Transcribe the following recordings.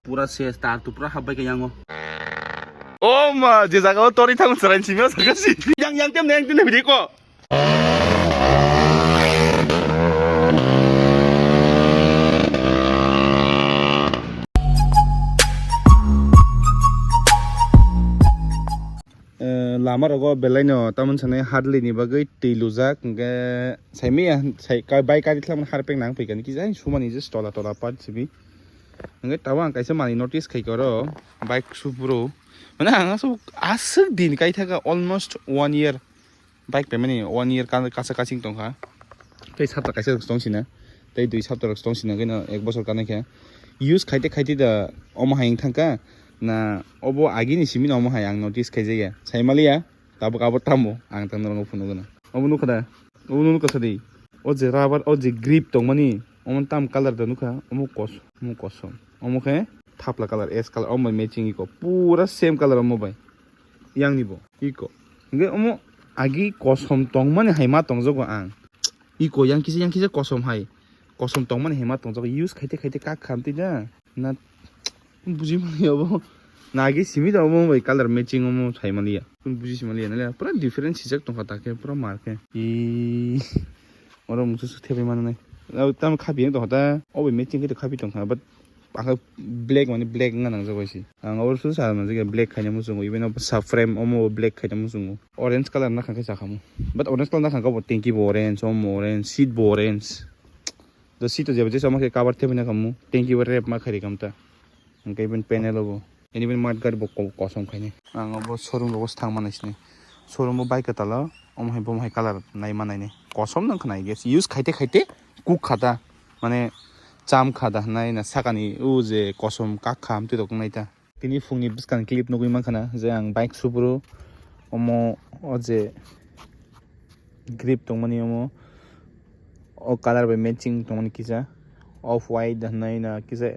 Pura siesta tu pura habay kayango. Oh ma, je jaga tori thang saran chimyo sakasi. Yang tem neng tin bidi ko. Lama rogo belaino tamun sane hardly ni bagai tiluzak nge saimi ya sai kai bai kai tlam harpeng nang pikan ki jai sumani just tola part sibi nge tawang kaisa mani notice kai koro bike supro mana anga so asuk din kai thaka almost 1 year bike pemani 1 year kan kasa kasing tongha tei sata kaisa stongsina tei dui sata stongsina gena ek bosor kana kya use khaite da omo haing thangka na obo agini simin omo hayang notice kai jaya saimalia tabo kabo tamo ang tang nang phunu gana obo nu khada obo nu kasadi o je rubber o je grip tongmani omon tam color da nukha omo kosom omo khe thapla color s color omo matching iko pura same color omo bai yang nibo iko nge omo agi kosom tongmani haima tongjogo ang iko yang kisi kosom hai kosom tongmani haima tongjogo use khaite ka khamti da na buji mali obo nagi simi da omo bai color matching omo thai mali ya buji simali na pura different sijak tong khata ke pura marke I oro musu thebe man nai tam khabi to hata obo matching ke khabi tong kha but aka black mani black nga nang jago si ang or su sa man jage black khaina musungo even of sub frame omo black khaina musungo orange color na khangke sakhamu but orange color na khangka bo tanki bo orange omo orange seat bo orange the seat to jabe sama ke cover thebe na kamu tanki bo rep ma khari kamta angkai ben panel obo ini ben mat gar bo kosom khaine ang obo showroom logo thang manaisni showroom bo bike tala om hai color nai manai ne kosom nang khnai ge use khaite kuk khata mane cham khada nai na sakani u je kosom ka kham tu dok naita tini fungni biskan clip nugui mankhana je ang bike supro omo o je grip tongmani omo o color by matching tongmani kisa off white nai na kisa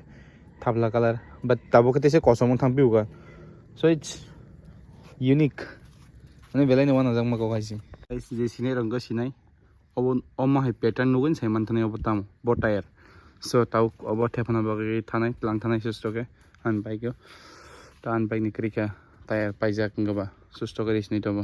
thapla color but tabo kete se kosom thang piuga so it's unique mane belai no wana jang ma ko gaisi je sinai rang ga sinai obo oma hai pattern nugun sai man thane obo tam bo tire so tau obo thepana bagi thanai lang thanai sustoke an bike tan bike ni krika tire paijak ngaba sustoke risni tobo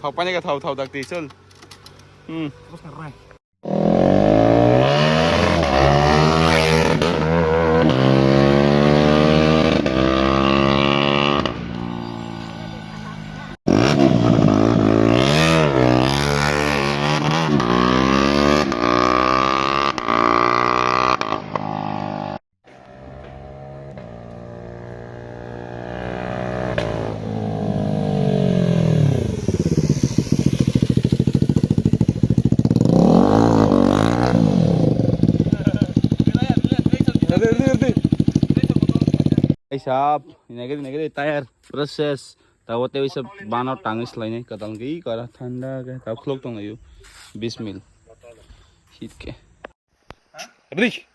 thau pani ka thau dakti chul sap negeri tire process tawo te isa bana tangis lainai kadang gi kara thanda ke ta khlok tong ayu 20 mil hit ke abrik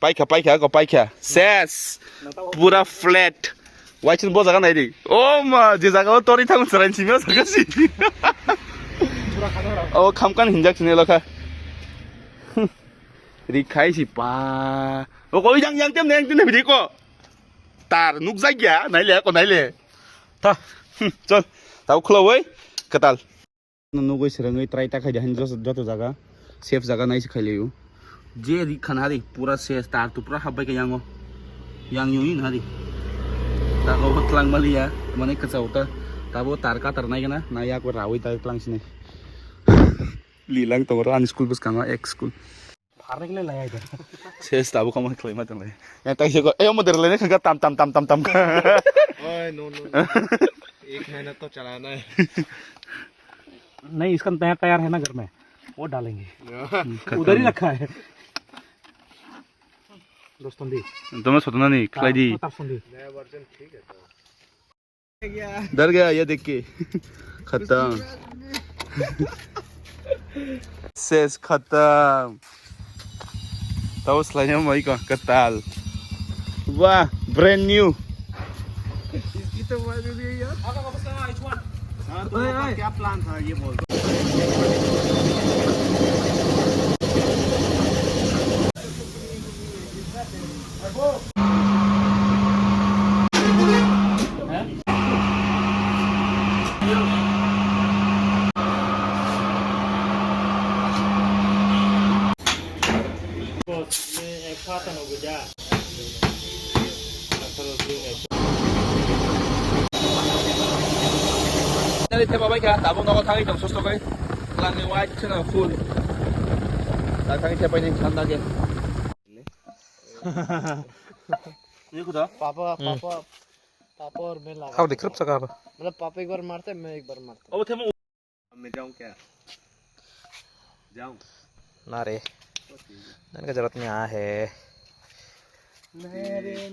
पाइखा को पाइखा cess पूरा flat वाइचन बो जगह नहीं दी ओ मा जे जगह तोरी थांग सराइन सिमियो सकसी ओ खामकान हिंजाक सिने लखा रिखाइ सि पा ओ कोई yang tem neng tin bi ko tar nuk जायगा नाइले को नाइले ta चल ताव खुलवै कताल नुगै सरंगै ट्राई ता खाइ दहन जत जगह सेफ जगह नाइ खाइलेयो जे रि खानारि पूरा सेस तार तो पूरा हाबबाय के यांगो yang युइन हारि ताको हतलांग मालिया माने कचाउता ताबो तार का तार नाइ गना नाया को रावै ता क्लांग सिने लीलांग तो आन स्कूल बस कांगा एक स्कूल फारने के लिए लाया इधर सेस ताबो कम खलै मा तंले या ताइसे को ए मदर लेने खंगा तम का ओए नो एक महीना तो चलाना है नहीं इसका तैयार है ना घर में वो डालेंगे उधर ही रखा है दोस्तों दी तुम्हें सोचना नहीं खलाई दी नया वर्जन ठीक है तो डर गया ये देख के खत्म सेस खत्म तो स्लाइड में वही का कताल वाह ब्रांड न्यू इसकी तो बात नहीं है यार हाँ तो क्या प्लान था ये बोल Dari tema baik ya, tabung nongol tangi dong sos tokai, langi white cina full. Tangi siapa ini santai ya? Ini kuda? पापा और मैं लगा Kau dikerap sekarang? मतलब पापा एक बार मारते हैं मैं एक बार मारता Oh tema? मैं जाऊँ क्या जाऊँ ना रे नन का जरूरत नहीं आ है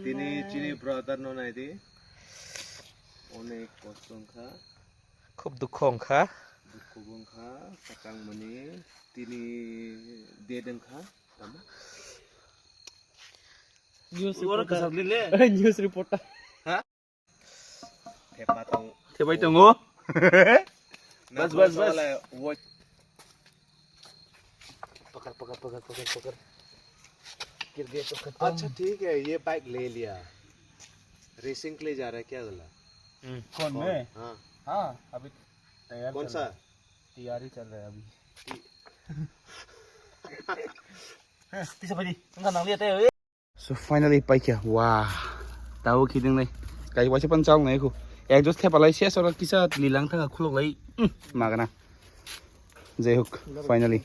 तिनी चिनी ब्रदर नो नहीं थी उन्हें कॉस्टूम खा खूब दुखों का दुखों खा सकंग मनी तिनी देदन खा न्यूज़ रिपोर्टर हाँ? ठेपा तो Siapa itu ngo? Bas. वो पकड़ गिर गए तो खत्म अच्छा ठीक है ये बाइक ले लिया रेसिंग के लिए जा रहा है क्या गला कौन मैं? हाँ हाँ अभी तैयार कौन सा तैयारी चल रहा है अभी So finally paikya wah tahu kiding lai kai wasi pan chang nai ku ek jos thepa lai sia sora kisa lilang thanga khulok lai magana jai hook finally